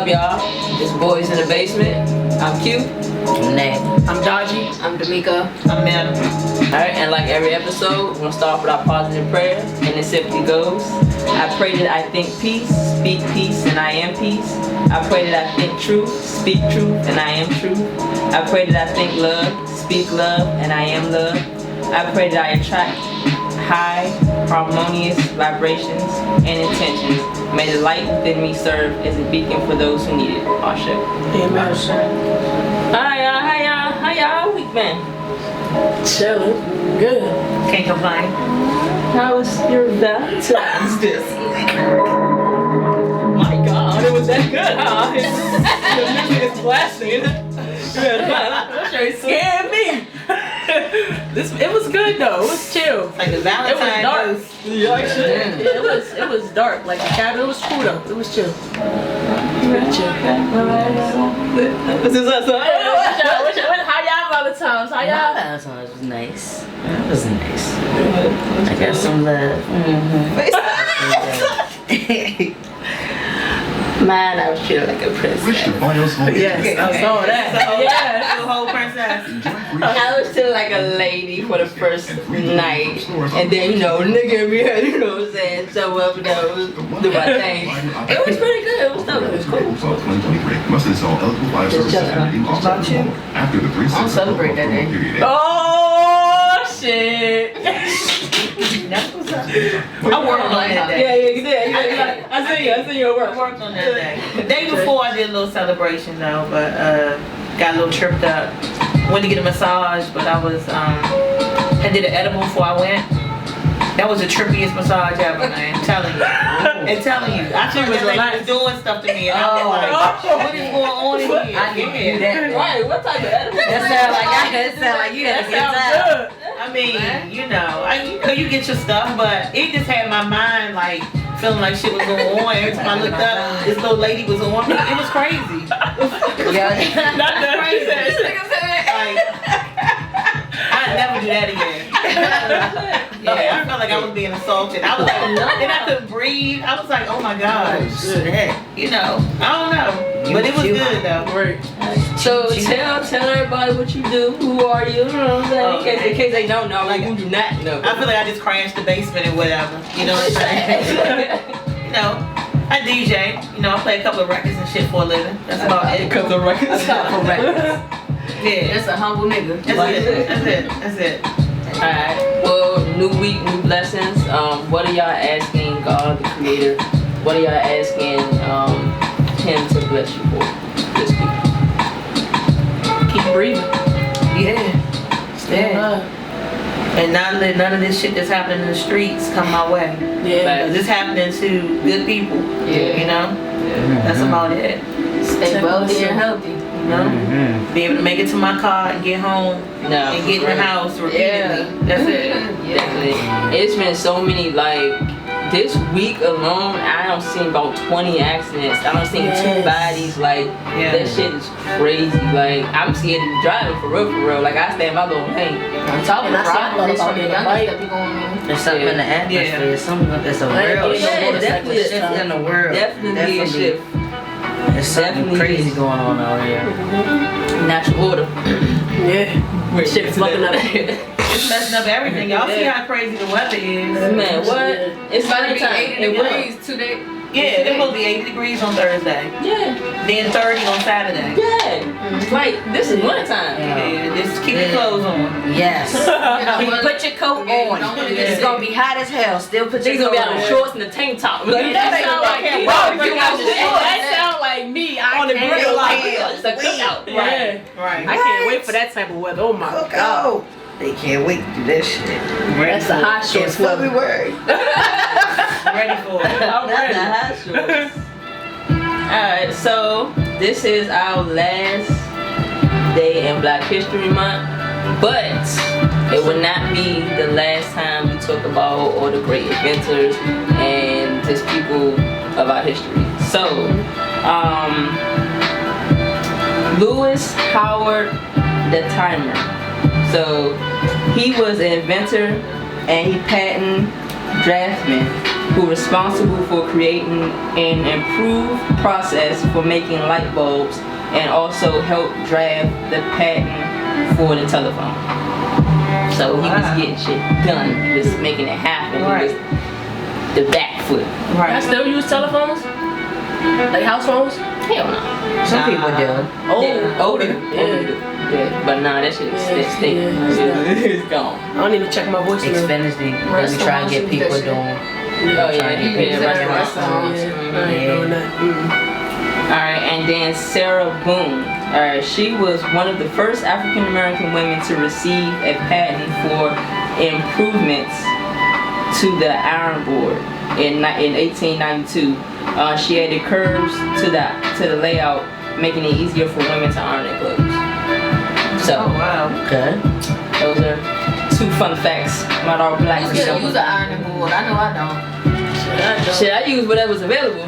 up, y'all? It's Boys in the Basement. I'm Q. I'm Nate. I'm Dodgy. I'm D'Amica. I'm Mel. Alright, and like every episode, we're gonna start off with our positive prayer, and it simply goes: I pray that I think peace, speak peace, and I am peace. I pray that I think truth, speak truth, and I am truth. I pray that I think love, speak love, and I am love. I pray that I attract high, harmonious vibrations and intentions. May the light within me serve as a beacon for those who need it. Ashe. Amen. Alright, how y'all week been? Chilling. Good. Can't complain. How was your Valentine's Day? My God, it was that good, huh? The music is blasting. That sure scared me. It was good though. It was chill. Like the Valentine's. It was dark. It was dark. Like the cabin. It was cool though. It was chill. Pretty chill. This is us. How y'all Valentine's? How My y'all? Valentine's was nice. It was nice. I got some love. Man, I was treated like a princess. Yes, I saw that. Yeah, the whole princess. I was treated like a lady for the first night, and then nigga me, you know what I'm saying, show up and do my thing. It was pretty good. It was dope. It was cool. I don't celebrate that day. Oh shit! I worked on that day. Yeah, you did. I see you at I work. worked on that day. The day before I did a little celebration though, but got a little tripped up. Went to get a massage, but I did an edible before I went. That was the trippiest massage ever, man. I'm telling you. I thought that lady was doing stuff to me, and I'm like, what is going on in here? I didn't do that. Right, what type of edible? That sound like you had a good time. I mean, you you get your stuff, but it just had my mind like feeling like shit was going on. Every time I looked up, this little lady was on me. It was crazy. Yeah. Not that Crazy. Like, I'd never do that again. Yeah, I felt like I was being assaulted. I was like, then I couldn't breathe. I was like, oh my god. You know, I don't know, but it was good though. Great. So tell everybody what you do. Who are you? You know what I'm saying? In case they don't know, like who do not know. I feel like I just crashed the basement and whatever. You know what I'm saying? I DJ. I play a couple of records and shit for a living. That's about it. A couple of records. Yeah. That's a humble nigga. That's it. Alright. Well, new week, new blessings. What are y'all asking God, the Creator? What are y'all asking Him to bless you for this week? Keep breathing. Yeah. Stay alive. And not let none of this shit that's happening in the streets come my way. Yeah. This happening to good people. Yeah. That's about it. Stay wealthy and healthy. Be able to make it to my car and get home and get in the house repeatedly. That's it. Definitely. It's been so many, like, this week alone, I don't seen about 20 accidents. I don't seen 2 bodies. Like, that shit is crazy. Like, I'm scared of driving for real. Like, I stay in my little lane. I'm talking about some of the youngest that be going on. There's something in the atmosphere. Something that's a real shift in the world. Definitely a shift. There's something crazy going on out here. Natural order. Yeah. Shit's fucking up. It's messing up everything. Y'all see how crazy the weather is. Man, what? It's About to be time. 80 degrees today. Yeah, it's supposed to be 80 degrees on Thursday. Yeah. Then 30 on Saturday. Yeah. Like, this is winter time. Yeah, just keep your clothes on. Yes. Put your coat on. It's gonna be hot as hell. Still put your She's gonna coat be out on. in shorts and a tank top. Like, That sound like me. That sound like me. on the can't grill, like, wait. it's a cookout. Yeah. Right. I can't wait for that type of weather. Oh my god. They can't wait to do that shit. That's the hot shorts weather. Ready for it. I'm ready. Alright, so this is our last day in Black History Month, but it will not be the last time we talk about all the great inventors and just people of our history. So, Lewis Howard the Timer. So he was an inventor and he patented draftsman who responsible for creating an improved process for making light bulbs and also helped draft the patent for the telephone. So he was getting shit done. He was making it happen. Right. He was the back foot. I still use telephones? Like house phones? Hell no. Some people do. Older. Yeah. Yeah. But nah, that shit is sticky. Yeah. It's gone. I don't even check my voicemail. Xfinity, they be trying to get people doing. Oh yeah, Trying to he get paid people the restaurant. Yeah, I ain't doing that. Alright, and then Sarah Boone. Alright, she was one of the first African American women to receive a patent for improvements to the iron board in 1892. She added curves to the layout, making it easier for women to iron their clothes. So, Oh wow. Okay. those are two fun facts about our black You still people. use an ironing board. I know I don't. Shit, I use whatever was available.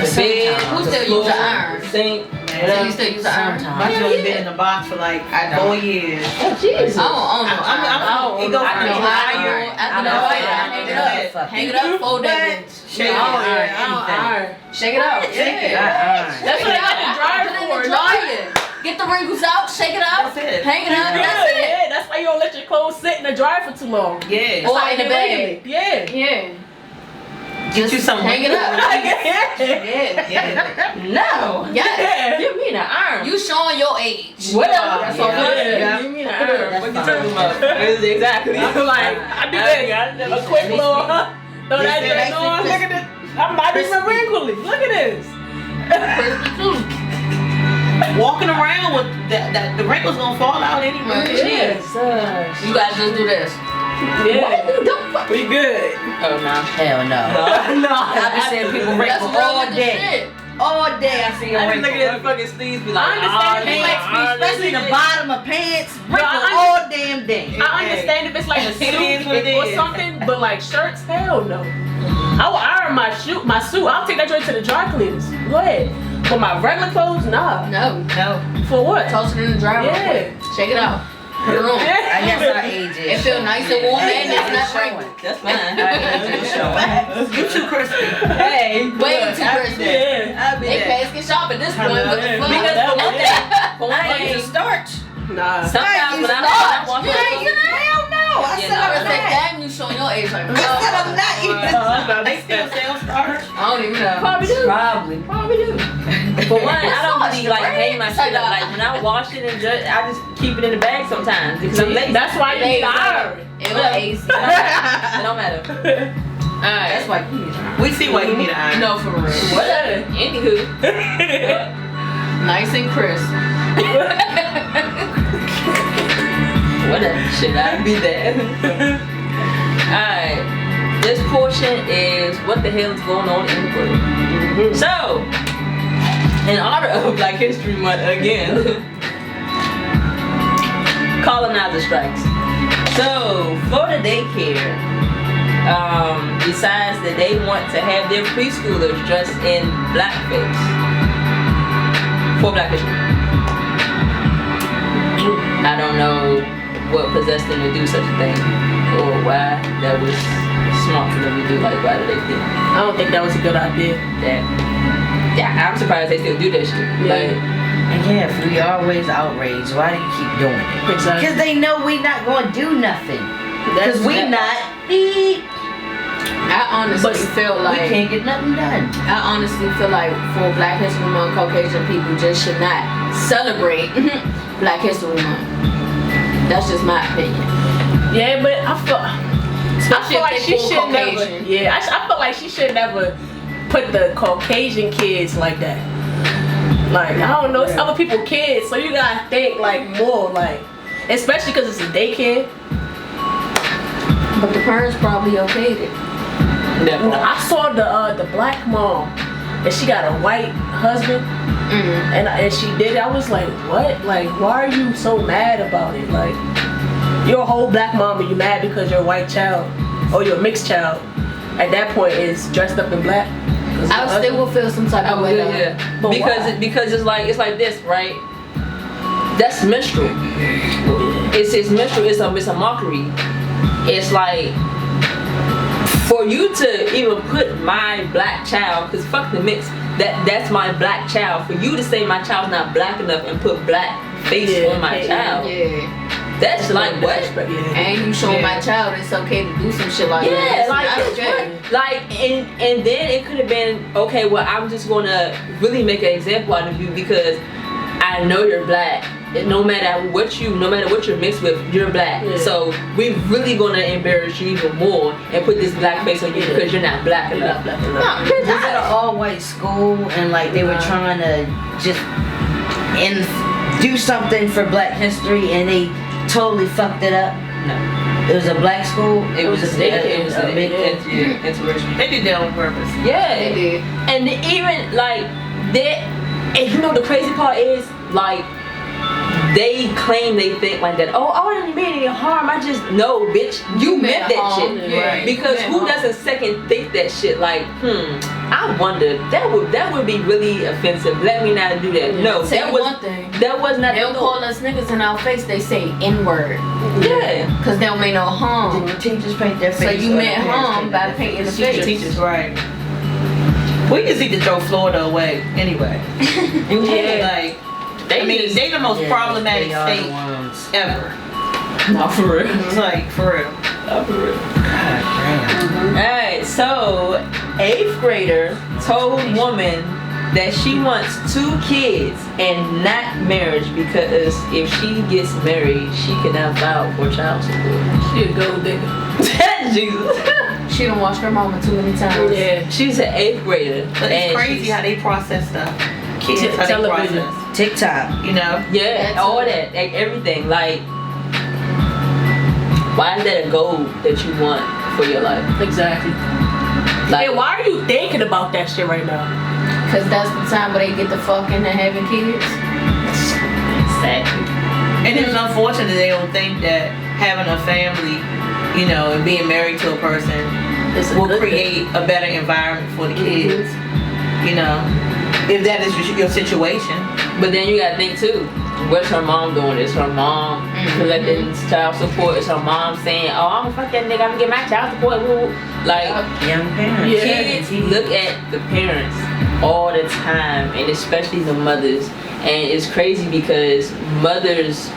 The bed, Who the still floor, use an iron? the sink. So you still use an iron? My joint's been in the box for like I know. 4 years. Oh, Jesus. I don't own no iron. It goes I from know. iron. After the fire, hang it up. Hang it up, fold that bitch. Shake it. I don't iron. Shake it up. Shake it. Yeah. That's what I got the dryer Put it in for. the dryer. Get the wrinkles out, shake it up, That's it. hang it up, that's it. Yeah, that's why you don't let your clothes sit in the dryer for too long. Yeah. Or in the bag. Yeah. Yeah. Get you some. Hang it up. Yeah. Yeah. Yeah. No. Yes. Give me the iron. You showing your age. Whatever. That's all. all. Yeah. Give me the iron. That's What you fine. talking about? Exactly. I'm like, I do that. A quick little, throw that joint on. Look at this. I might be my wrinkly. Look at this. Walking around with the wrinkles gonna fall out anyway. Yes. You guys just do this. Yeah. We good. Oh no. Hell no. No. I've been seeing people That's wrinkle wrong all with the day. shit. All day I see a I just wrinkle. look at the fucking sleeves, be like, I understand oh, it makes me Especially the bottom of pants, wrinkle I all damn day. I understand if it's like a suit is what it or is. something, but like shirts, hell no. I will iron my suit. I'll take that joint to the dry cleaners. Go ahead. But my regular clothes, nah. No. No. For what? Toss it in the dryer. Yeah. Real quick. Shake it out. Put it on. I guess our age is. It feel nice and warm and it's not showing. wrinkled. That's fine. You too crispy. Hey, Way too crispy. Yeah. I'll be They there. basket shop at this point. What the fuck? Because for one thing, I ain't starch. Nah. sometimes when I'm Stop. watching, Hell no. I Yeah, said no, I'm Say, not. damn, you showing your age like, I said I'm not even. They still sell starch. I don't even know. probably do. Probably do. For one, I don't Sauce, really like right? hang my shit up. Like when I wash it and just, I just keep it in the bag sometimes because I'm lazy. That's why you need iron. It was AC. It don't matter. Alright. That's why you need to. We see why you need an iron. No, for real. Whatever. Anywho. Nice and crisp. Whatever. Shit, I'll be there. Alright. This portion is what the hell is going on in the world. So, in honor of Black History Month again, colonizer strikes. So, Florida daycare decides that they want to have their preschoolers dressed in blackface for Black History Month. I don't know what possessed them to do such a thing or why that was smart for them to do. Like, why did they think I don't think that was a good idea. that? Yeah, I'm surprised they still do that shit. Like, And yeah, if we always outraged, why do you keep doing it? Exactly. Because they know we not gonna do nothing. Because we not. I honestly feel We like can't get nothing done. I honestly feel like for Black History Month, Caucasian people just should not celebrate Black History Month. That's just my opinion. Yeah, but I feel like if she they full should never. Caucasian. Yeah, I feel like she should never put the Caucasian kids like that. Like, I don't know, it's other people's kids, so you gotta think like more, like, especially because it's a daycare. But the parents probably okayed it. I saw the black mom, and she got a white husband, and she did it. I was like, what? Like, why are you so mad about it? Like, you're a whole black mom, and you're mad because your white child or your mixed child at that point is dressed up in black. I still will feel some type of way. though. yeah. But Because it's like this, right? That's minstrel. It's minstrel. It's a mockery. It's like for you to even put my black child, because fuck the mix, that's my black child. For you to say my child's not black enough and put black face on my child, that's like what? And you show my child it's okay to do some shit like that. And then it could have been, okay, well, I'm just gonna really make an example out of you because I know you're black. No matter what you're mixed with, you're black. So we really gonna embarrass you even more and put this black face on you because you're not black enough. Was at an all-white school and like they were trying to just do something for Black History and they totally fucked it up? No. It was a black school. It was a big inspiration. They did that on purpose. Yeah. They did. And even like that, and you know the crazy part is like they claim they think like that. Oh, I didn't mean any harm. I just no, bitch. You meant that harm. shit. Yeah. Because who doesn't second think that shit? Like, I wonder that would be really offensive. Let me not do that. No, Say that was one thing. that was not. They don't call us niggas in our face. They say N-word. Yeah. Cause they don't make no harm. The teachers paint their face. So you or meant the parents harm paint by their painting the face. face. Teachers, right. We just need to throw Florida away anyway. Like, they the most problematic they are the state ones. ever. Not for real. It's like, for real. Not for real. God damn. Alright, so 8th grader told woman that she wants 2 kids and not marriage because if she gets married, she cannot file for child support. She a gold digger. Jesus. She done watched her mama too many times. Yeah. She's an 8th grader. But it's and crazy she's- how they process stuff. Kids, how they Television. process. TikTok. You know? Yeah, That's all it. that, like everything. Like, why is that a goal that you want for your life? Exactly. Like, Hey, why are you thinking about that shit right now? Cause that's the time where they get the fucking and having kids. exactly. And it's unfortunate they don't think that having a family, you know, and being married to a person It's a will good create a better environment for the kids. You know, if that is your situation. But then you gotta think too, what's her mom doing? Is her mom collecting child support? Is her mom saying, oh, I'm gonna fuck that nigga, I'm gonna get my child support? Woo. Like, Young parents. Yeah. kids look at the parents all the time, and especially the mothers. And it's crazy because mothers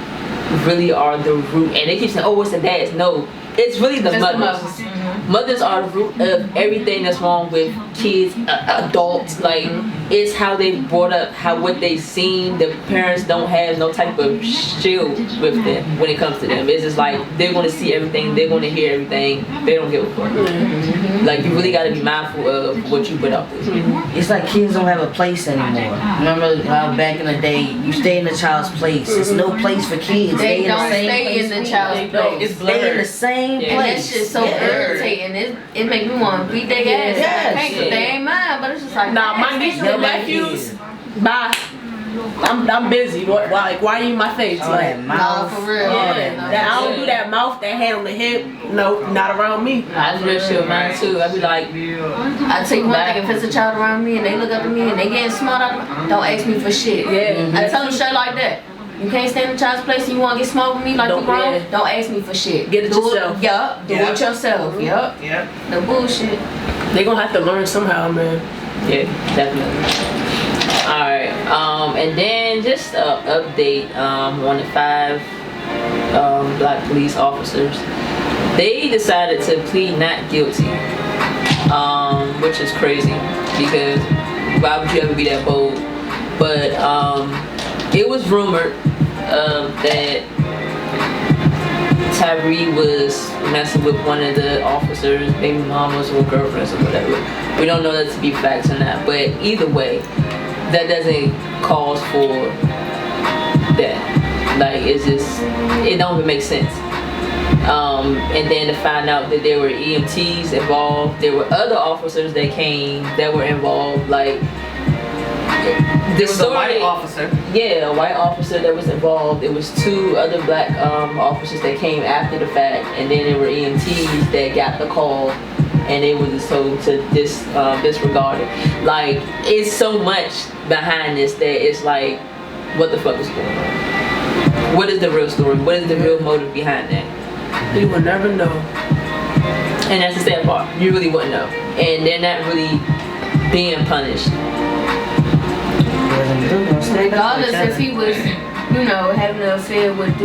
really are the root. And they keep saying, oh, it's the dads. No, it's really the It's the mothers. mothers. Mothers are the root of everything that's wrong with kids, adults. Like, it's how they brought up, what they've seen. The parents don't have no type of shield with them when it comes to them. It's just like they're going to see everything, they're going to hear everything. They don't give a fuck. Like, you really got to be mindful of what you put out there. It's like kids don't have a place anymore. Remember how back in the day you stay in the child's place. There's no place for kids. They in the don't same stay place in the we child's live. place. It's Stay in the blurred. same Yeah. And that place. shit's so irritating. It make me want to beat their ass. Yes. I can't 'cause they ain't mine, but it's just like Nah, my nieces and nephews, bye. I'm busy. Why are you in my face? All Like, that Nah, mouth. for real. all yeah, that that, I don't do that mouth, that hand on the hip. No, not around me. I just real shit with mine too. I be like, I tell you one thing, if it's a child around me and they look up at me and they getting smart out of me, don't ask me for shit. Yeah. I tell them straight like that. You can't stand in a child's place and you want to get smart with me like Don't- you grown, yeah. don't ask me for shit. Get it do yourself. Yup, do Yeah. it yourself. Yup. Yeah. No bullshit. They gonna have to learn somehow, man. yeah, definitely. Alright, and then just an update on the 5 black police officers. They decided to plead not guilty, which is crazy because why would you ever be that bold? But it was rumored that Tyree was messing with one of the officers, maybe mamas or girlfriends or whatever. We don't know that to be facts or not, but either way, that doesn't cause for that. Like, it's just, it don't even make sense. And then to find out that there were EMTs involved, there were other officers that came that were involved. Like, the There was a story, white officer. yeah, a white officer that was involved. There was 2 other black officers that came after the fact, and then there were EMTs that got the call, and they were just told to disregard it. Like, it's so much behind this that it's like, what the fuck is going on? What is the real story? What is the real motive behind that? You will never know. And that's the sad part. You really wouldn't know. And they're not really being punished. Regardless if he was, you know, having an affair with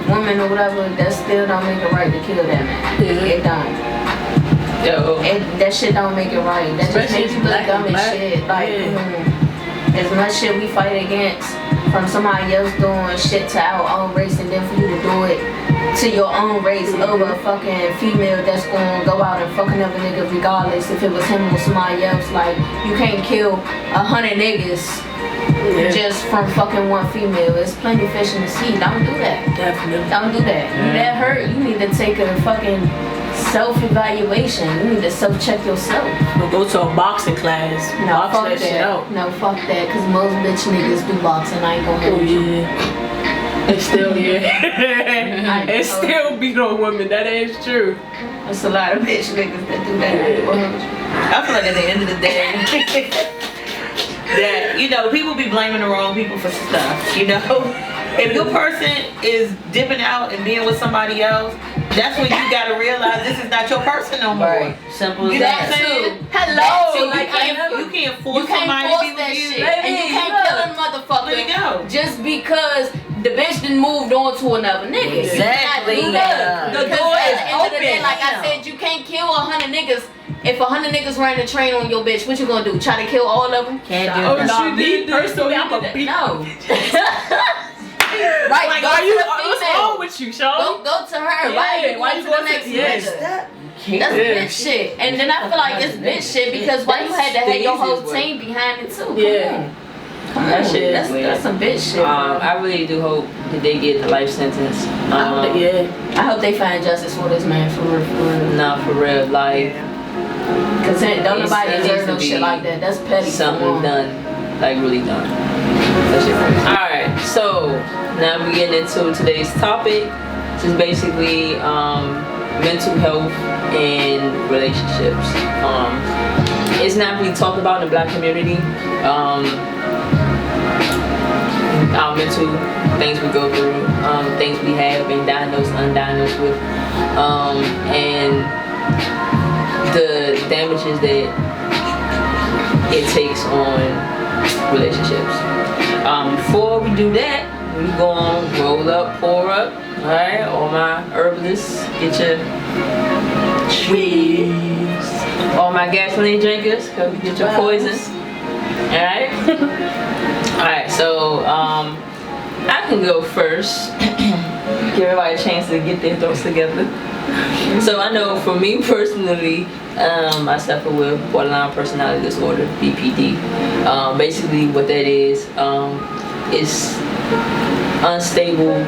woman or whatever, that still don't make it right to kill that man. It don't. That shit don't make it right. That just makes you look dumb as shit. Like, as much shit we fight against from somebody else doing shit to our own race, and then for you to do it to your own race over a fucking female that's gonna go out and fuck another nigga regardless if it was him or somebody else. Like, you can't kill 100 niggas just from fucking one female. There's plenty of fish in the sea. Don't do that. Definitely. Don't do that. You that hurt, you need to take a fucking self-evaluation. You need to self-check yourself. We'll go to a boxing class. No, Box fuck that shit out. No, fuck that. Cause most bitch niggas do boxing. I ain't gonna hold you. It's still it still beat on women. That is true. There's a lot of bitch niggas that do that. I feel like at the end of the day, that, you know, people be blaming the wrong people for stuff, you know? If your person is dipping out and being with somebody else, that's when you gotta realize this is not your person no more. Right. Simple as You know what I'm that. saying? Hello. So Like, you can't force you can't somebody force to be that with you. shit. And you can't kill a motherfucker There you go. just because the bitch done moved on to another nigga. Exactly. You cannot do that. The Because door at is the end of the day, open. like I said, you can't kill 100 niggas. If 100 niggas ran a train on your bitch, what you gonna do? Try to kill all of them? Can't do Oh, that. no, me personally, I'm a beat. No. Right, Like, go are to you? the What's female. wrong with you, Sean? Go to her. Yeah, Why why you you going to going the to- next yes. nigga? That's bitch shit. And then I feel like it's bitch shit because why you had to have your whole team behind it too? Come Yeah. on. Come That on. shit is That's weird. some bitch shit. bro. I really do hope that they get a life sentence. Yeah. I hope they find justice for this man for real. Nah, for real. Like, Cause don't nobody It needs deserve to no be shit like that. That's petty. something done. Like, really done. That shit crazy. Alright, so now we getting into today's topic. Which is basically mental health and relationships. It's not really talked about in the black community. Our mental things we go through, things we have been diagnosed, undiagnosed with, and the damages that it takes on relationships. Before we do that, we gonna roll up, pour up. Alright, all my herbalists, get your trees. All my gasoline drinkers, go get your poison. Alright? Alright, so I can go first. Give everybody a chance to get their thoughts together. So I know for me personally, I suffer with borderline personality disorder, BPD. Basically what that is unstable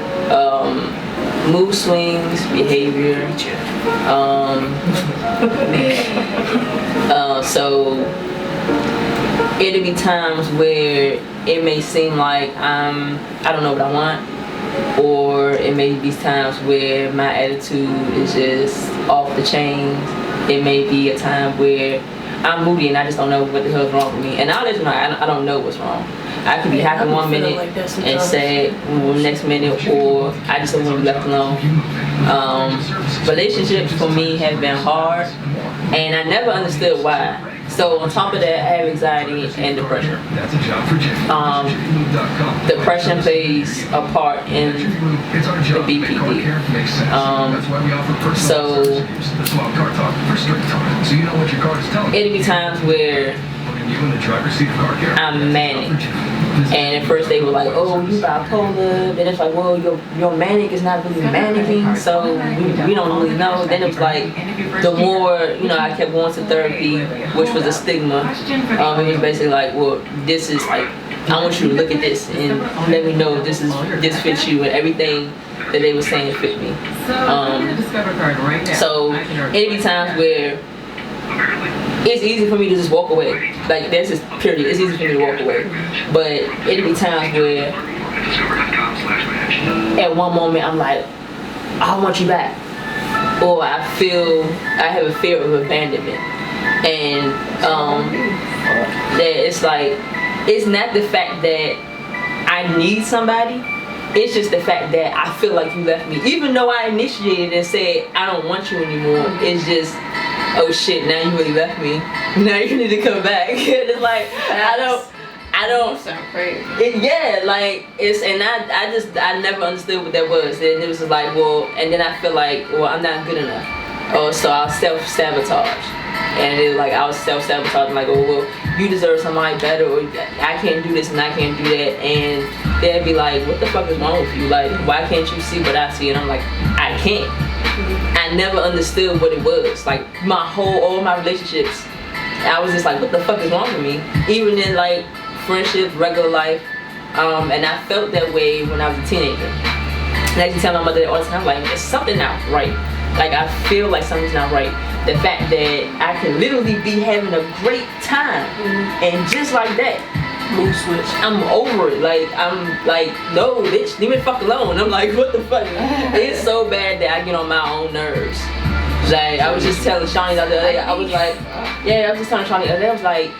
mood swings, behavior. So it'll be times where it may seem like I don't know what I want, or it may be times where my attitude is just off the chain. It may be a time where I'm moody and I just don't know what the hell's wrong with me. And I'll let you know, I don't know what's wrong. I could be happy one minute like that and sometimes. sad next minute, or I just don't want to be left alone. Relationships for me have been hard, and I never understood why. So on top of that, I have anxiety and depression. Depression plays a part in the BPD. So it'll be times where I'm manic. And at first they were like, oh, you bipolar. Then it's like, well, your manic is not really manicking, so we don't really know. Then it was like, the more, I kept going to therapy, which was a stigma. It was basically like, well, this is like, I want you to look at this and let me know if this fits you, and everything that they were saying fit me. So it'd be times where it's easy for me to just walk away. Like, that's just period. It's easy for me to walk away. But it'll be times where at one moment I'm like, I want you back. Or I have a fear of abandonment. And that it's like, it's not the fact that I need somebody. It's just the fact that I feel like you left me. Even though I initiated and said, I don't want you anymore, it's just, oh shit, now you really left me. Now you need to come back. It's like I don't. Sound crazy. Like it's, and I never understood what that was. And it was just like, well, and then I feel like, well, I'm not good enough. Oh, so I'll self-sabotage. And it like I was self-sabotaging, like, oh well, you deserve somebody better, or I can't do this and I can't do that. And they'd be like, what the fuck is wrong with you? Like, why can't you see what I see? And I'm like, I can't. I never understood what it was. Like all my relationships, I was just like, what the fuck is wrong with me? Even in like friendship, regular life, and I felt that way when I was a teenager. And I used to tell my mother all the time, like, there's something not right. Like, I feel like something's not right. The fact that I can literally be having a great time, and just like that, Mood switch. I'm over it. Like, I'm like, no, bitch, leave me the fuck alone. I'm like, what the fuck? It's so bad that I get on my own nerves. Like, I was just telling Shawnee the other day, I was like, yeah, I was just telling Shawnee the other day, I was like,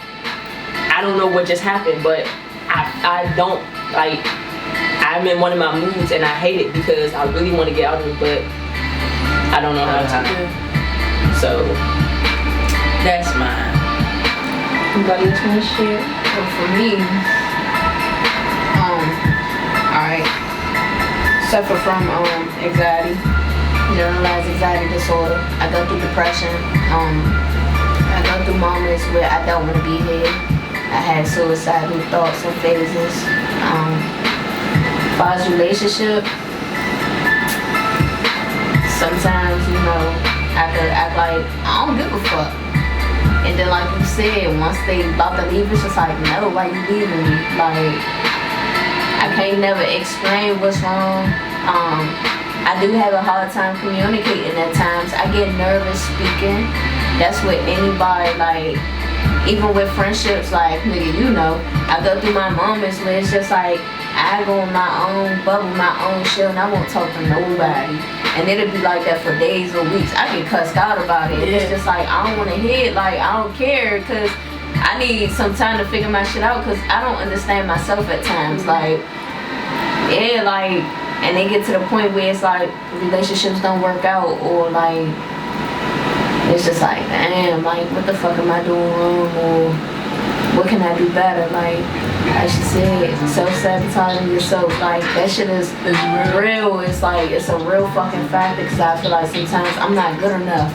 I don't know what just happened, but I don't, like, I'm in one of my moods and I hate it because I really want to get out of it, but I don't know how to. So, that's mine. Anybody else want to share? Well, for me, alright, suffer from anxiety, generalized anxiety disorder. I go through depression. I go through moments where I don't want to be here. I had suicidal thoughts and phases. As far as relationship, sometimes, you know, I could act like I don't give a fuck. And then like you said, once they about to leave, it's just like, no, why you leaving me? Like, I can't never explain what's wrong. I do have a hard time communicating at times. I get nervous speaking. That's with anybody, like, even with friendships, like, nigga, you know, I go through my moments where it's just like, I go in my own bubble, my own shell, and I won't talk to nobody. And it'll be like that for days or weeks. I get cussed out about it. Yeah. It's just like, I don't want to hear it. Like, I don't care, because I need some time to figure my shit out, because I don't understand myself at times. Like, yeah, like, and they get to the point where it's like, relationships don't work out, or like, it's just like, damn, like, what the fuck am I doing wrong, or what can I do better? Like, as she said, self-sabotaging yourself, like, that shit is real. It's like, it's a real fucking factor, because I feel like sometimes I'm not good enough.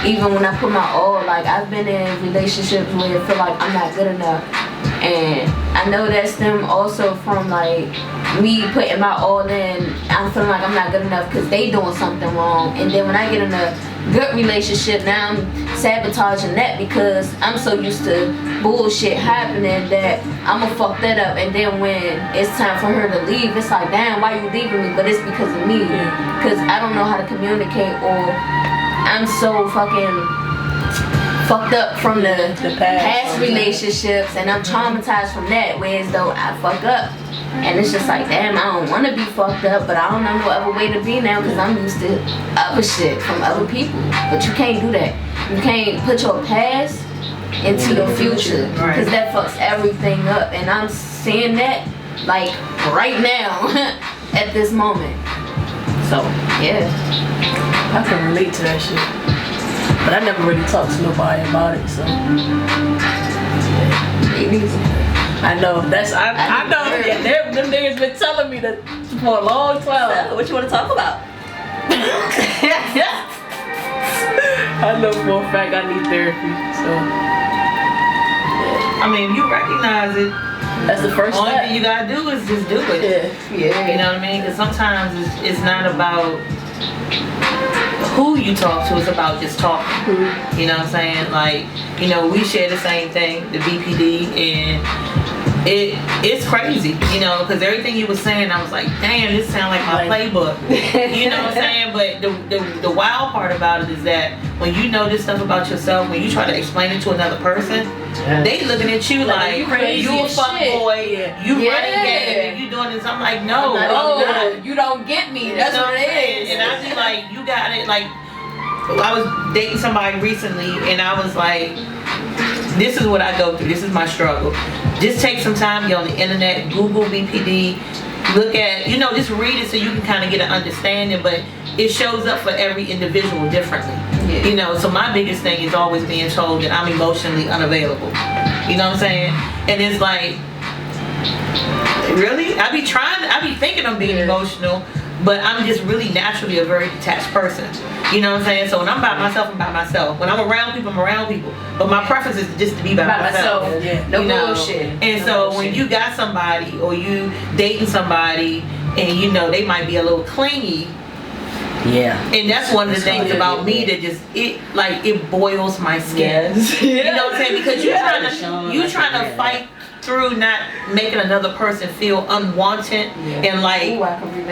Even when I put my all, like, I've been in relationships where I feel like I'm not good enough. And I know that's them also from, like, me putting my all in, I'm feeling like I'm not good enough because they doing something wrong. And then when I get in a good relationship, now I'm sabotaging that because I'm so used to bullshit happening that I'm gonna fuck that up. And then when it's time for her to leave, it's like, damn, why you leaving me? But it's because of me, because I don't know how to communicate, or I'm so fucking fucked up from the past relationships, and I'm traumatized from that, whereas though I fuck up. And it's just like, damn, I don't want to be fucked up, but I don't know no other way to be now, because I'm used to other shit from other people. But you can't do that. You can't put your past into your future, because that fucks everything up. And I'm seeing that, like, right now, at this moment. So, yeah. I can relate to that shit. But I never really talked to nobody about it, so. I know, that's, I know, yeah, them niggas been telling me that for a long time. So, what you want to talk about? I know for a fact I need therapy, so. I mean, if you recognize it, that's the first only step. thing you gotta do is just do it. Yeah. You know what I mean? Because sometimes it's not about who you talk to, it's about just talking. Mm-hmm. You know what I'm saying? Like, you know, we share the same thing, the BPD, and it's crazy, you know, because everything you was saying, I was like, damn, this sounds like my playbook. You know what I'm saying? But the wild part about it is that when you know this stuff about yourself, when you try to explain it to another person, they looking at you like you a fuck boy, you running game, you doing this. I'm like, no, you don't get me. That's what it is. And I be like, you got it. Like, I was dating somebody recently, and I was like, this is what I go through. This is my struggle. Just take some time, get on the internet, Google BPD, look at, you know, just read it so you can kind of get an understanding, but it shows up for every individual differently. Yeah. You know, so my biggest thing is always being told that I'm emotionally unavailable. You know what I'm saying? And it's like, really? I be thinking I'm being emotional, but I'm just really naturally a very detached person. You know what I'm saying? So when I'm by myself, I'm by myself. When I'm around people, I'm around people. But my preference is just to be by myself. Yeah. No bullshit. And so when you got somebody or you dating somebody and you know they might be a little clingy. Yeah. And that's one of the things about me that just it boils my skin. Yes. You know what I'm saying? Because you're trying to fight through not making another person feel unwanted and like,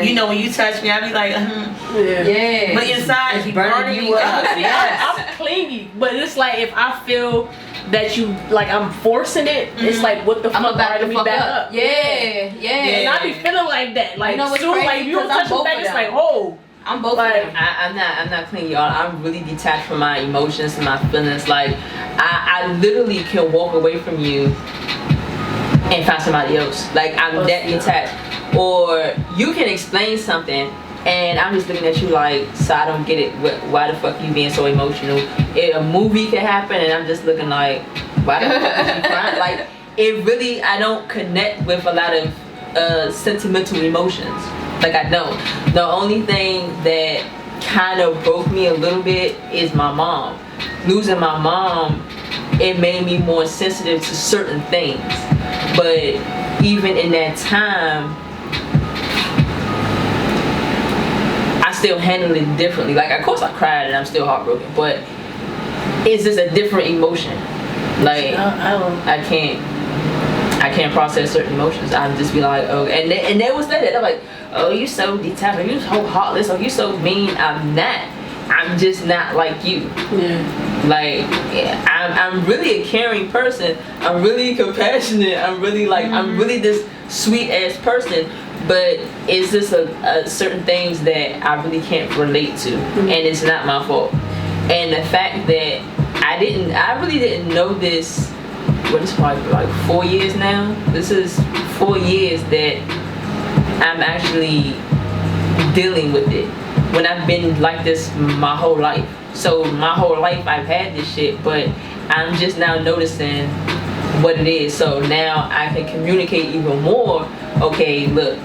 you know, when you touch me, I be like, yeah. But inside, you burning you up. I'm clingy, but it's like if I feel that you like I'm forcing it, it's like what the fuck, I'm about to me fuck back up. Yeah. And I be feeling like that. Like, you know what's soon, crazy? like you don't touch me back, it's like, oh. I'm both like, of them. I'm not clingy, y'all. I'm really detached from my emotions and my feelings. Like, I literally can walk away from you and find somebody else. Like, I'm that detached. Or you can explain something and I'm just looking at you like, so I don't get it. Why the fuck you being so emotional? A movie can happen and I'm just looking like, why the fuck is you crying? Like, it really, I don't connect with a lot of sentimental emotions. Like, I don't. The only thing that kind of broke me a little bit is my mom. Losing my mom, it made me more sensitive to certain things. But even in that time, I still handled it differently. Like, of course I cried and I'm still heartbroken, but it's just a different emotion. Like, I can't process certain emotions. I just be like, oh, and they will say that. They're like, oh, you so detached, or you so heartless, or you so mean. I'm not. I'm just not like you. Yeah. Like, I'm really a caring person. I'm really compassionate. I'm really like, I'm really this sweet ass person. But it's just a certain things that I really can't relate to, and it's not my fault. And the fact that I really didn't know this. What is probably like 4 years now. This is 4 years that I'm actually dealing with it. When I've been like this my whole life. So my whole life I've had this shit, but I'm just now noticing what it is. So now I can communicate even more. Okay, look,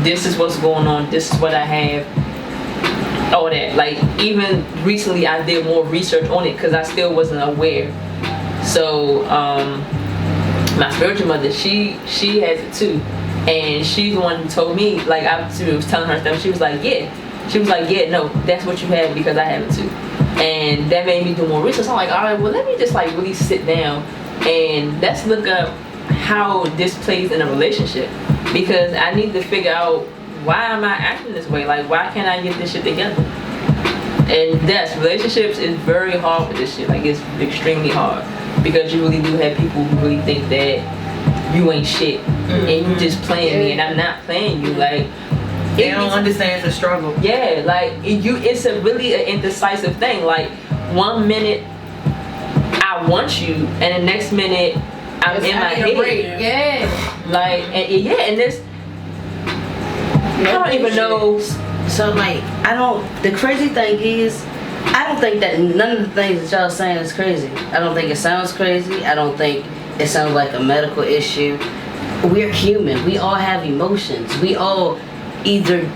this is what's going on. This is what I have. All that. Like, even recently I did more research on it because I still wasn't aware. So my spiritual mother, she has it too, and she's the one who told me. Like, I was telling her stuff. She was like, yeah, no, that's what you have because I have it too, and that made me do more research. I'm like, all right, well, let me just like really sit down and let's look up how this plays in a relationship, because I need to figure out why am I acting this way. Like, why can't I get this shit together? And yes, relationships is very hard with this shit. Like, it's extremely hard. Because you really do have people who really think that you ain't shit and you just playing me, and I'm not playing you. Like, they don't understand the struggle. Yeah, like it's a really an indecisive thing. Like, 1 minute I want you, and the next minute I'm in my head. Yeah. Like, and this, I don't even know. So like, the crazy thing is, I don't think that none of the things that y'all saying is crazy. I don't think it sounds crazy. I don't think it sounds like a medical issue. We're human. We all have emotions. We all either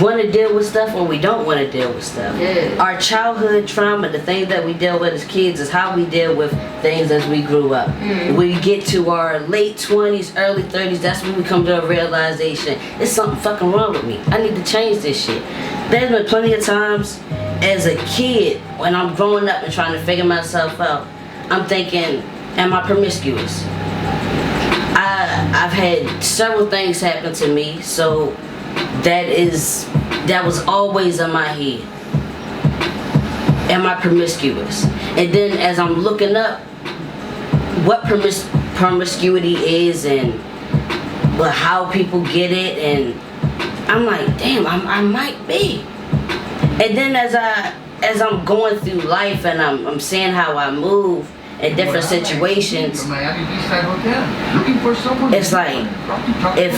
want to deal with stuff or we don't want to deal with stuff. Yeah. Our childhood trauma, the things that we deal with as kids, is how we deal with things as we grew up. We get to our late 20s, early 30s, that's when we come to a realization, there's something fucking wrong with me. I need to change this shit. There's been plenty of times as a kid, when I'm growing up and trying to figure myself out, I'm thinking, am I promiscuous? I've had several things happen to me, so that was always in my head. Am I promiscuous? And then as I'm looking up what promiscuity is and how people get it, and I'm like, damn, I might be. And then as I'm going through life and I'm seeing how I move in different situations, it's like, if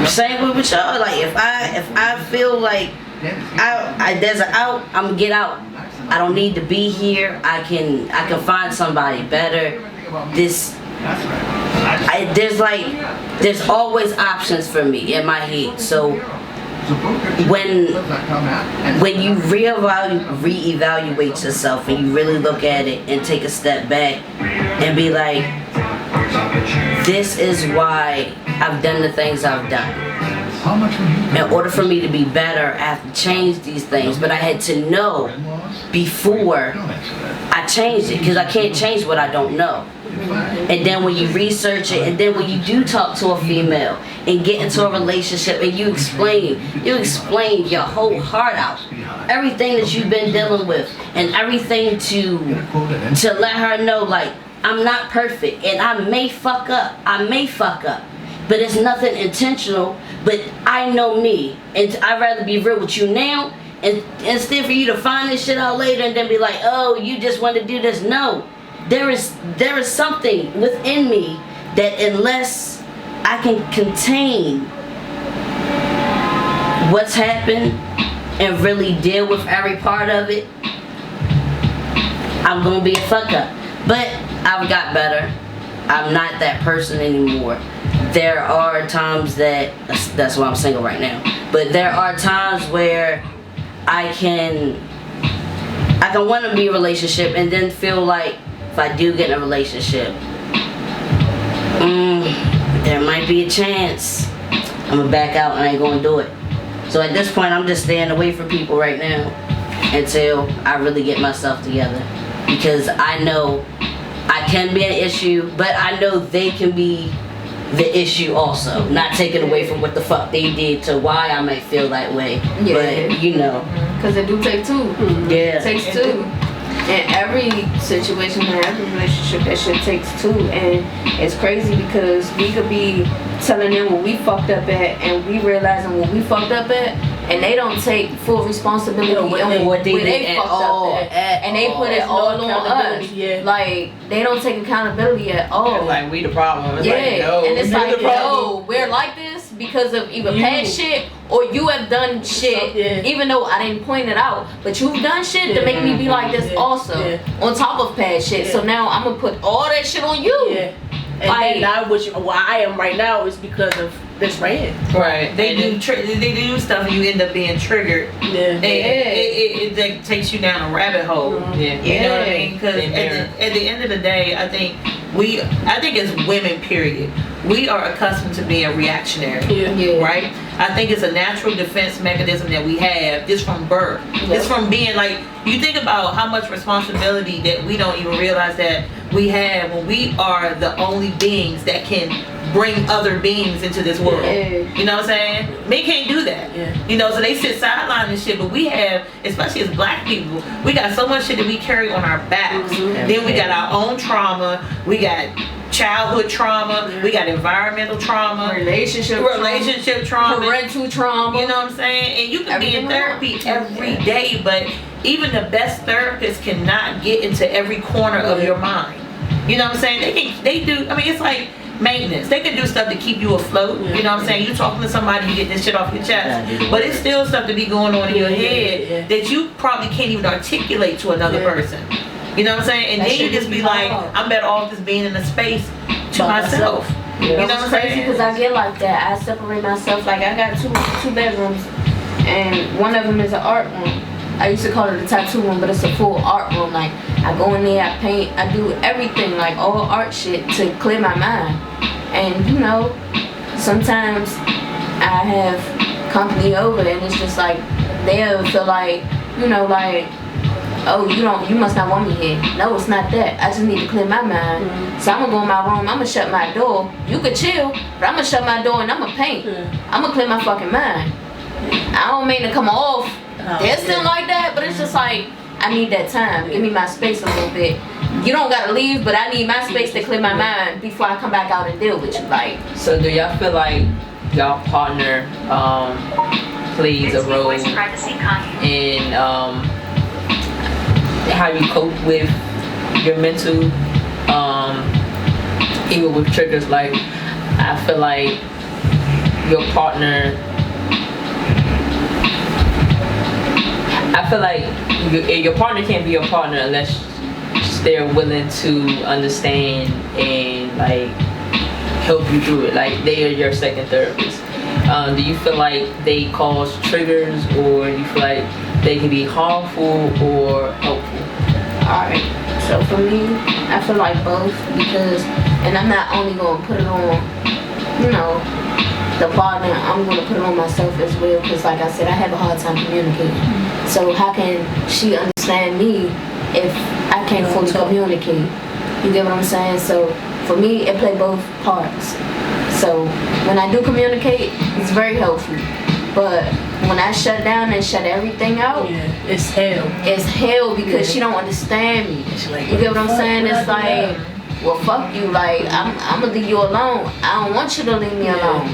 same with y'all, like if I feel like there's an out, I'm gonna get out. I don't need to be here. I can find somebody better. There's always options for me in my head. So when you reevaluate yourself and you really look at it and take a step back and be like, this is why I've done the things I've done. In order for me to be better, I have to change these things, but I had to know before I changed it, because I can't change what I don't know. And then when you research it, and then when you do talk to a female and get into a relationship and you explain your whole heart out, everything that you've been dealing with, and everything to let her know, like, I'm not perfect and I may fuck up, but it's nothing intentional. But I know me, and I'd rather be real with you now, and instead for you to find this shit out later and then be like, oh, you just want to do this. No, there is something within me that unless I can contain what's happened and really deal with every part of it, I'm gonna be a fuck up. But I've got better. I'm not that person anymore. There are times that's why I'm single right now. But there are times where I can want to be in a relationship and then feel like if I do get in a relationship, there might be a chance I'm gonna back out and I ain't gonna do it. So at this point, I'm just staying away from people right now until I really get myself together, because I know I can be an issue, but I know they can be the issue also. Not taken away from what the fuck they did to why I might feel that way. Yeah. But you know, because it do take two. Yeah, it takes two. In every situation, in every relationship, that shit takes two. And it's crazy because we could be telling them what we fucked up at, and we realizing what we fucked up at, and they don't take full responsibility on what they fucked up at. And they put it all on us. Yeah. Like, they don't take accountability at all. It's like, we the problem. It's yeah. Like, no, and it's like, no, we're like this because of either past shit or you have done shit, even though I didn't point it out, but you've done shit to make me be like this also, on top of past shit. So now I'm gonna put all that shit on you. Yeah. And then now what I am right now is because of this right here. Right. They do stuff and you end up being triggered. Yeah. It takes you down a rabbit hole. Yeah. You know what I mean? Because at the end of the day, I think as women, period, we are accustomed to being reactionary. Yeah. Right? I think it's a natural defense mechanism that we have just from birth. Just from being like, you think about how much responsibility that we don't even realize that we have when we are the only beings that can bring other beings into this world. You know what I'm saying? Men can't do that. You know, so they sit sideline and shit, but we have, especially as black people, we got so much shit that we carry on our backs. Then we got our own trauma, we got childhood trauma, we got environmental trauma, relationship trauma, parental trauma. You know what I'm saying? And you can be in therapy every day, but even the best therapists cannot get into every corner of your mind. You know what I'm saying? They do. I mean, it's like maintenance. They can do stuff to keep you afloat. You know what I'm saying? You talking to somebody, you get this shit off your chest, but it's still stuff to be going on in your head that you probably can't even articulate to another person. You know what I'm saying? And then you just be like, I'm better off just being in a space to myself. You know what I'm saying? Because I get like that. I separate myself. Like, I got two bedrooms, and one of them is an art room. I used to call it a tattoo room, but it's a full art room. Like, I go in there, I paint, I do everything, like all art shit to clear my mind. And you know, sometimes I have company over, and it's just like they'll feel like, you know, like, oh, you must not want me here. No, it's not that. I just need to clear my mind. So I'm gonna go in my room, I'm gonna shut my door. You could chill, but I'm gonna shut my door and I'm gonna paint. I'm gonna clear my fucking mind. I don't mean to come off distant like that, but it's just like, I need that time. Give me my space a little bit. You don't gotta leave, but I need my space to clear my mind before I come back out and deal with you. Like, so do y'all feel like y'all partner plays a role in how you cope with your mental, even with triggers? Like, I feel like your partner, I feel like your partner can't be your partner unless they're willing to understand and like help you through it. Like they are your second therapist. Do you feel like they cause triggers, or do you feel like they can be harmful or helpful? Alright, so for me, I feel like both, because, and I'm not only going to put it on, you know, the partner, I'm going to put it on myself as well, because like I said, I have a hard time communicating. So how can she understand me if I can't fully communicate? You get what I'm saying? So for me, it play both parts. So when I do communicate, it's very helpful. But when I shut down and shut everything out, it's hell. It's hell, because she don't understand me. Like, you get what I'm saying? It's like, well, fuck you. Like, I'm gonna leave you alone. I don't want you to leave me alone.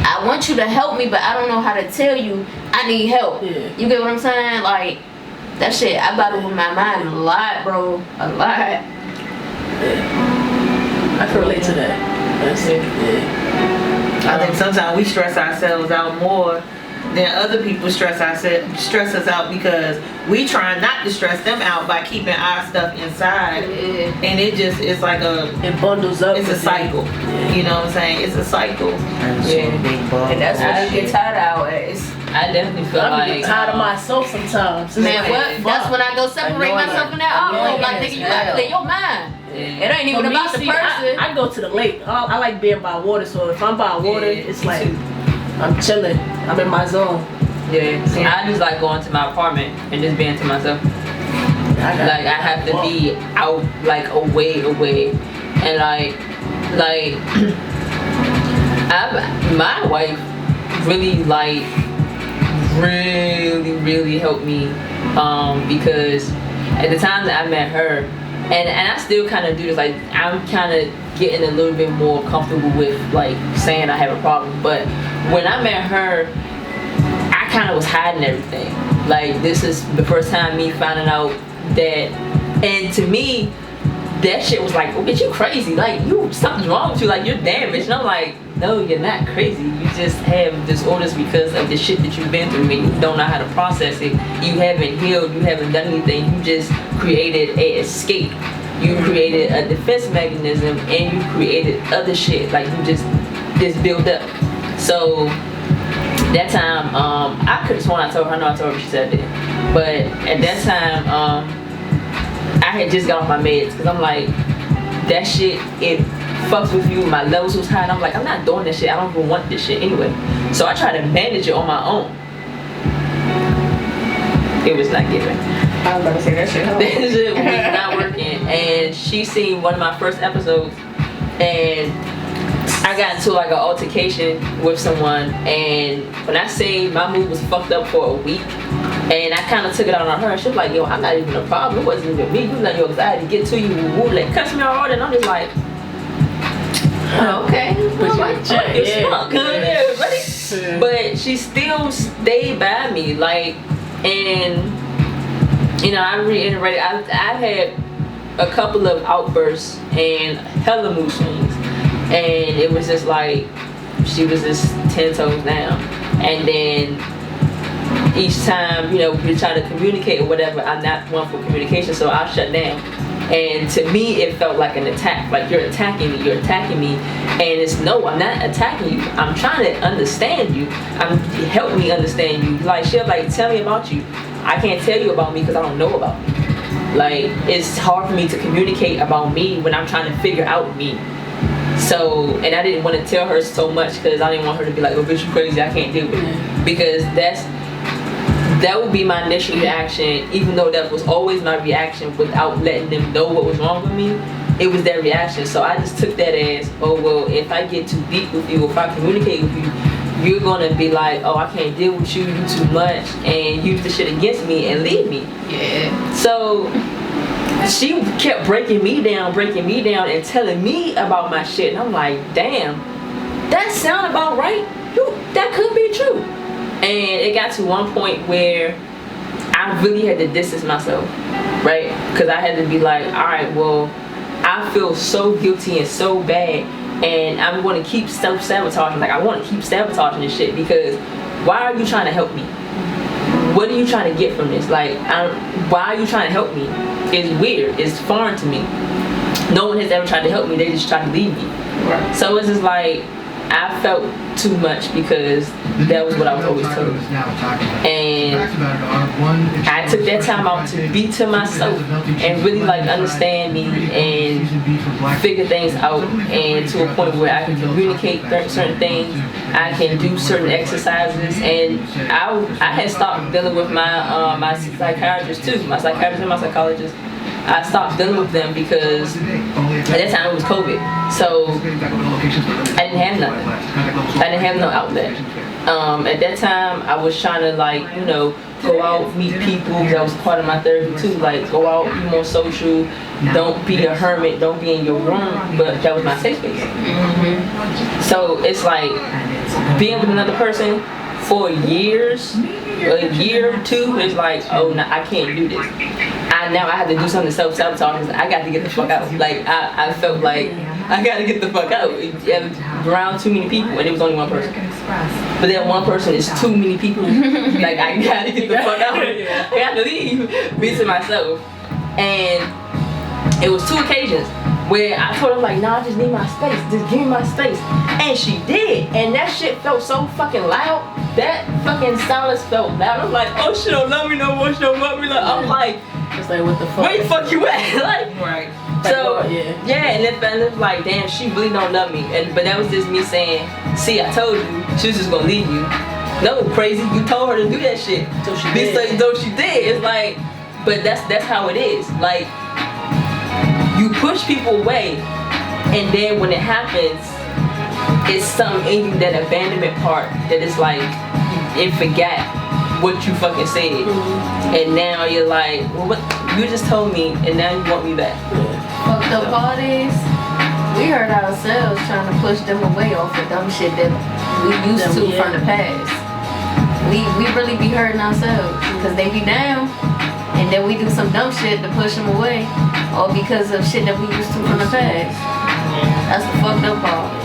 I want you to help me, but I don't know how to tell you I need help. You get what I'm saying? Like, that shit, I battle with my mind a lot, bro. A lot. I can relate to that. That's it. I think sometimes we stress ourselves out more than other people stress us out, because we try not to stress them out by keeping our stuff inside. And it's like it bundles up. It's a cycle. You know what I'm saying? It's a cycle. And that's what I get tired of. I definitely feel I'm tired of myself sometimes. Man, what? That's when I go separate myself from that outlook. Like, nigga, you gotta clear your mind. It ain't even about the person. I go to the lake. I like being by water, so if I'm by water, it's like I'm chilling. I'm in my zone. I just like going to my apartment and just being to myself. Like I have to be out, like away, and like my wife really really helped me, because at the time that I met her, and I still kind of do this, like I'm kind of getting a little bit more comfortable with like saying I have a problem. But when I met her, I kind of was hiding everything. Like, this is the first time me finding out that, and to me that shit was like, oh bitch, you crazy, like something's wrong with you, like you're damaged. And I'm like, no, you're not crazy, you just have disorders because of the shit that you've been through, and you don't know how to process it. You haven't healed, you haven't done anything, you just created an escape, you created a defense mechanism, and you created other shit, like you just build up. So that time, I could have sworn I told her, I know I told her, she said that, but at that time, I had just got off my meds, because I'm like, that shit, it fucks with you. My levels was high, and I'm like, I'm not doing this shit. I don't even want this shit anyway. So I tried to manage it on my own. It was not giving. I was about to say that shit. That shit was not working. And she seen one of my first episodes, and I got into like an altercation with someone, and when I say my mood was fucked up for a week, and I kind of took it out on her. She was like, yo, I'm not even a problem. It wasn't even me. You let your anxiety get to you. Like, cuss me all, and I'm just like, okay. But she still stayed by me. Like, and, you know, I reiterated, I've had a couple of outbursts and hella mood swings. And it was just like, she was just 10 toes down. And then each time, you know, we try to communicate or whatever, I'm not one for communication, so I'll shut down. And to me, it felt like an attack. Like, you're attacking me. And it's, no, I'm not attacking you. I'm trying to understand you. Help me understand you. Like, she'll like, tell me about you. I can't tell you about me because I don't know about me. Like, it's hard for me to communicate about me when I'm trying to figure out me. So, and I didn't want to tell her so much because I didn't want her to be like, oh bitch, you crazy, I can't deal with it. Because that would be my initial reaction, even though that was always my reaction without letting them know what was wrong with me. It was their reaction. So I just took that as, oh well, if I get too deep with you, if I communicate with you, you're gonna be like, oh, I can't deal with you too much, and use the shit against me and leave me. Yeah. So she kept breaking me down and telling me about my shit, and I'm like, damn, that sound about right. That could be true. And it got to one point where I really had to distance myself, right? Because I had to be like, all right, well, I feel so guilty and so bad, and I'm going to keep self-sabotaging. Like, I want to keep sabotaging this shit, because why are you trying to help me? what are you trying to get from this? Like, why are you trying to help me? It's weird. It's foreign to me. No one has ever tried to help me. They just tried to leave me. Right. So it's just like, I felt too much because that was what I was always told. And I took that time out to be to myself and really like understand me and figure things out, and to a point where I can communicate certain things, I can do certain exercises, and I had stopped dealing with my my psychiatrist too, my psychiatrist and my psychologist. I stopped dealing with them because at that time it was COVID, so I didn't have nothing. I didn't have no outlet. At that time, I was trying to like, you know, go out, meet people. That was part of my therapy too. Like, go out, be more social. Don't be a hermit. Don't be in your room. But that was my safe space. So it's like being with another person for years, a year or two, is like, oh, no, I can't do this. Now I have to do something self-sabotage. I got to get the fuck out. Like, I felt like I got to get the fuck out. Around too many people, and it was only one person. But that one person is too many people. Like, I got to get the fuck out. I got to leave, be to myself. And it was 2 occasions where I told her, like, nah, I just need my space. Just give me my space. And she did. And that shit felt so fucking loud. That fucking silence felt loud. I'm like, oh, she don't love me no more. She don't love me. I'm like, it's like, what the fuck? where the fuck you at? Like, Right. so, Like, yeah, and it's like, damn, she really don't love me. But that was just me saying, see, I told you, she was just gonna leave you. No, crazy, you told her to do that shit. So she did. So she did. It's like, but that's how it is. Like, you push people away, and then when it happens, it's something in you, that abandonment part, that it's like, it forgot what you fucking said. And now you're like, well, what? You just told me, and now you want me back. Fucked up parties. We hurt ourselves trying to push them away off of dumb shit that we used to from the past. We really be hurting ourselves because they be down, and then we do some dumb shit to push them away, all because of shit that we used to from the past. That's the fucked up part.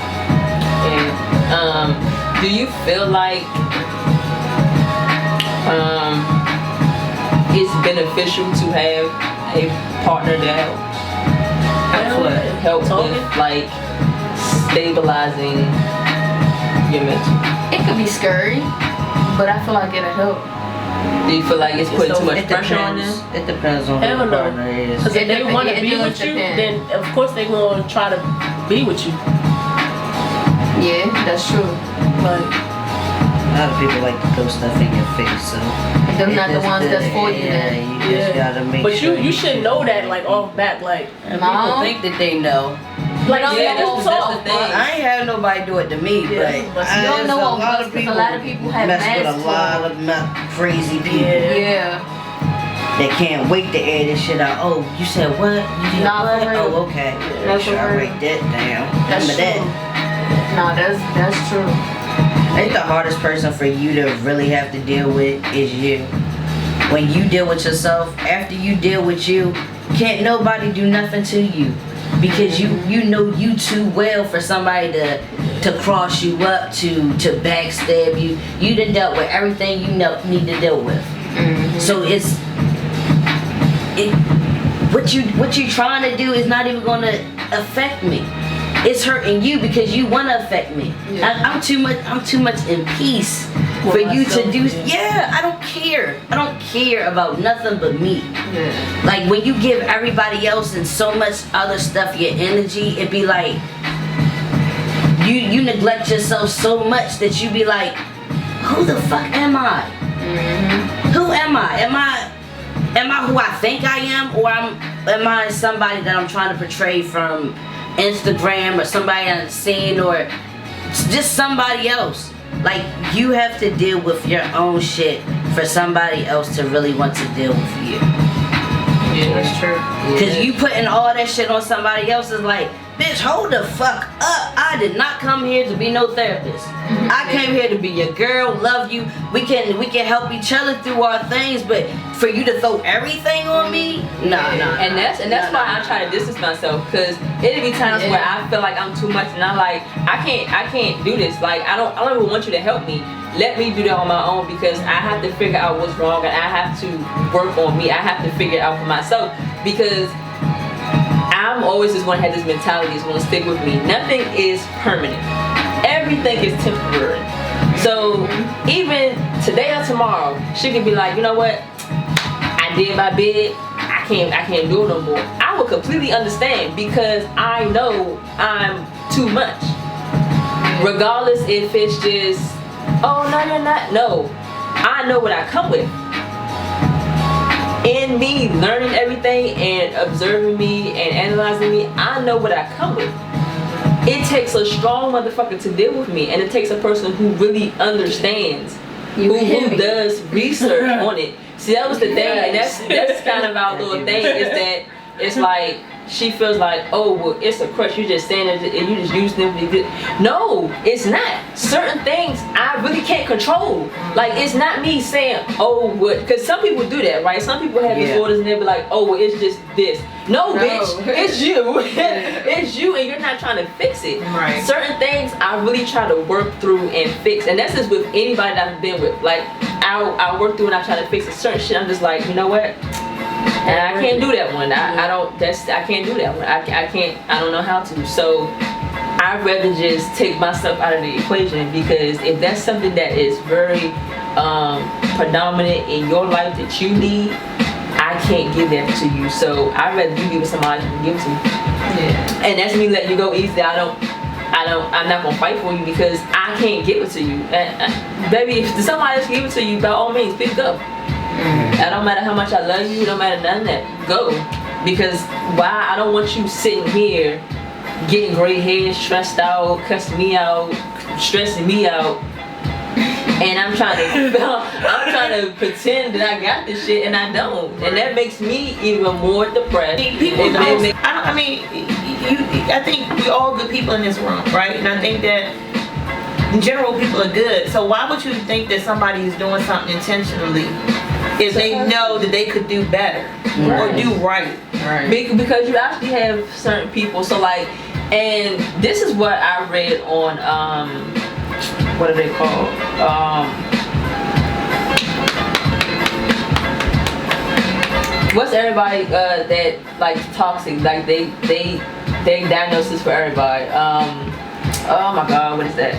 And do you feel like it's beneficial to have a partner that helps with like stabilizing your mental? It could be scary, but I feel like it'll help. Do you feel like it's putting too much pressure on them? It depends on who the partner is. Because if they want to be with you, then of course they're going to try to be with you. Yeah, that's true. But a lot of people like to throw stuff in your face, so they're not the ones that's for you. Yeah, you just gotta make but sure. you should know that like off bat, like people think that they know. like Yeah, that's the thing. I ain't had nobody do it to me, but You don't know what works, because a lot of people have mess with a masks lot of crazy people. Yeah. They can't wait to air this shit out. Oh, you said what? You did Nah, what? for real. Oh, okay. That's Sure, for I real. write that down. That's Remember true. that. No, that's true. I think the hardest person for you to really have to deal with is you. When you deal with yourself, after you deal with you, can't nobody do nothing to you. Because you know you too well for somebody to cross you up, to backstab you. You done dealt with everything you need to deal with. So what you trying to do is not even gonna affect me. It's hurting you because you want to affect me. I'm too much in peace for you to do. Yeah, I don't care. I don't care about nothing but me. Like when you give everybody else and so much other stuff your energy, it be like you neglect yourself so much that you be like, who the fuck am I? Who am I? Am I who I think I am, or am I somebody that I'm trying to portray from Instagram, or somebody I've seen, or just somebody else? Like, you have to deal with your own shit for somebody else to really want to deal with you. Yeah, that's true. Because you putting all that shit on somebody else is like, bitch, hold the fuck up. I did not come here to be no therapist. I came here to be your girl, love you. We can help each other through our things, but for you to throw everything on me, nah. And that's why I try to distance myself, because it'll be times where I feel like I'm too much, and I'm like, I can't do this. Like I don't even want you to help me. Let me do that on my own, because I have to figure out what's wrong, and I have to work on me. I have to figure it out for myself, because I'm always just one that had this mentality is gonna stick with me. Nothing is permanent. Everything is temporary. So even today or tomorrow, she could be like, you know what? I did my bid. I can't do it no more. I will completely understand, because I know I'm too much. Regardless if it's just, oh no you're not. No, I know what I come with. In me learning everything and observing me and analyzing me, I know what I come with. It takes a strong motherfucker to deal with me, and it takes a person who really understands, who does research on it. See, that was the thing, and that's kind of our little thing, is that it's like she feels like, oh well, it's a crush, you just saying it and you just using it. No, it's not. Certain things I really can't control. Like, it's not me saying, oh what, because some people do that, right? Some people have disorders and they be like, oh well, it's just this. No, bitch, it's you. It's you, and you're not trying to fix it. Right. Certain things I really try to work through and fix, and that's just with anybody that I've been with. Like I work through and I try to fix it. Certain shit I'm just like, you know what? And I can't do that one. I can't do that one. I don't know how to. So I'd rather just take myself out of the equation, because if that's something that is very predominant in your life that you need, I can't give that to you. So I'd rather you give it to somebody who can give it to you. Yeah. And that's me letting you go easy. I'm not gonna fight for you, because I can't give it to you. Baby, if somebody else give it to you, by all means, pick up. It don't matter how much I love you, it don't matter none of that. Go. Because why? I don't want you sitting here getting gray hairs, stressed out, cussing me out, stressing me out, and I'm trying to pretend that I got this shit and I don't, and that makes me even more depressed. People I think we all good people in this room, right? And I think that in general people are good. So why would you think that somebody is doing something intentionally if they know that they could do better or do right? Because you actually have certain people. So like, and this is what I read on what are they called? What's everybody that like toxic? Like they diagnose this for everybody. Oh my God, what is that?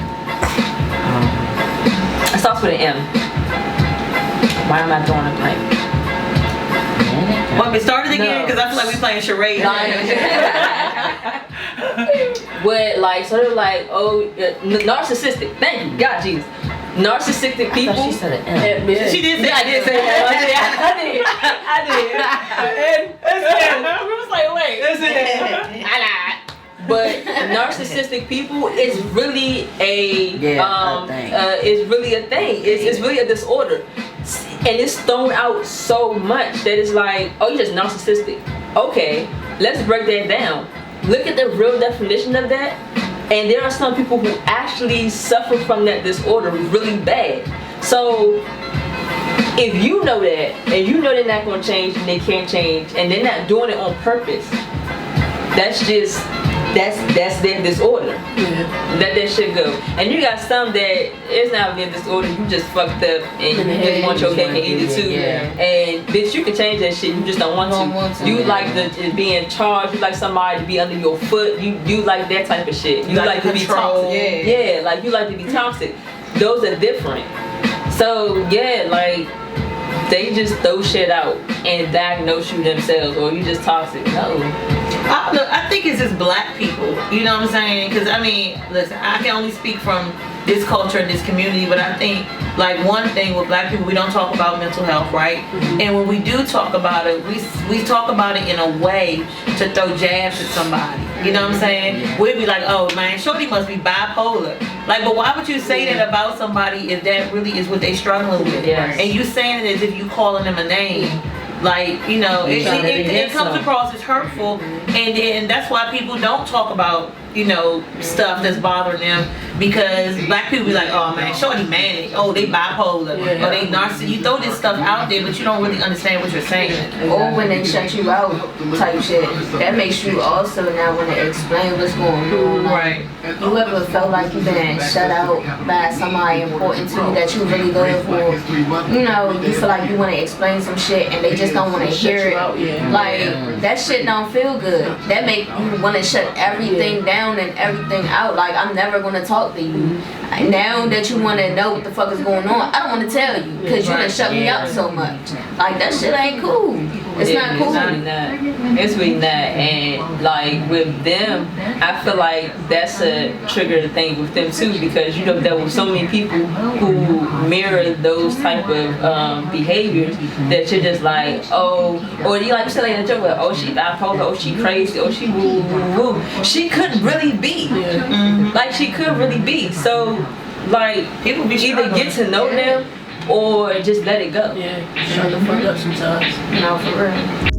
It starts with an M. Why am I drawing a blank? Want me to start it again? Because I feel like we're playing charades. But like, so they're like, oh, narcissistic. Thank you, God, Jesus. Narcissistic people. She said an M. She did say I did say that. I did. And I was like, wait. I lied. But narcissistic people is really a thing. It's really a thing. It's really a disorder, and it's thrown out so much that it's like, oh, you're just narcissistic. Okay, let's break that down. Look at the real definition of that, and there are some people who actually suffer from that disorder really bad. So if you know that, and you know they're not going to change, and they can't change, and they're not doing it on purpose, that's their disorder. Let that shit go. And you got some that it's not really a disorder, you just fucked up and you just want your cake and eat it too. And bitch, you can change that shit, you just don't want to. You like the being charged, you like somebody to be under your foot, you like that type of shit. You like to be toxic. Yeah, like you like to be toxic. Those are different. So yeah, like they just throw shit out and diagnose you themselves, or you just toxic. No. I think it's just black people, you know what I'm saying? Because I mean, listen, I can only speak from this culture and this community, but I think like one thing with black people, we don't talk about mental health, right? And when we do talk about it, we talk about it in a way to throw jabs at somebody, you know what I'm saying? We'd be like, oh man, shorty must be bipolar. Like, but why would you say that about somebody if that really is what they struggling with? And you saying it as if you calling them a name. Like, you know, it Trying to comes get some. across as hurtful, and then that's why people don't talk about, you know, stuff that's bothering them, because black people be like, oh man, shorty manic, oh they bipolar, Yeah. or they narcissistic. You throw this stuff out there, but you don't really understand what you're saying. Or when they shut you out type shit. That makes you also now want to explain what's going on. Like, Right. you ever felt like you've been shut out by somebody important to you that you really love, or you know, you feel like you want to explain some shit and they just don't want to Shut hear you it. out, yeah. Like that shit don't feel good. That make you want to shut everything down and everything out. Like I'm never gonna talk to you. Now that you want to know what the fuck is going on, I don't want to tell you because you done shut me out so much. Like that shit ain't cool. It's not cool. It's really not. It's really not. And like with them, I feel like that's a trigger thing with them too, because you know there were so many people who mirror those type of behaviors that you're just like, oh, or you like say like a joke, like, oh she bipolar, oh she crazy, oh she woo woo woo. She could really be, like she could really be. So like people be either get to know them or just let it go. Yeah, shut the fuck up sometimes. No, for real.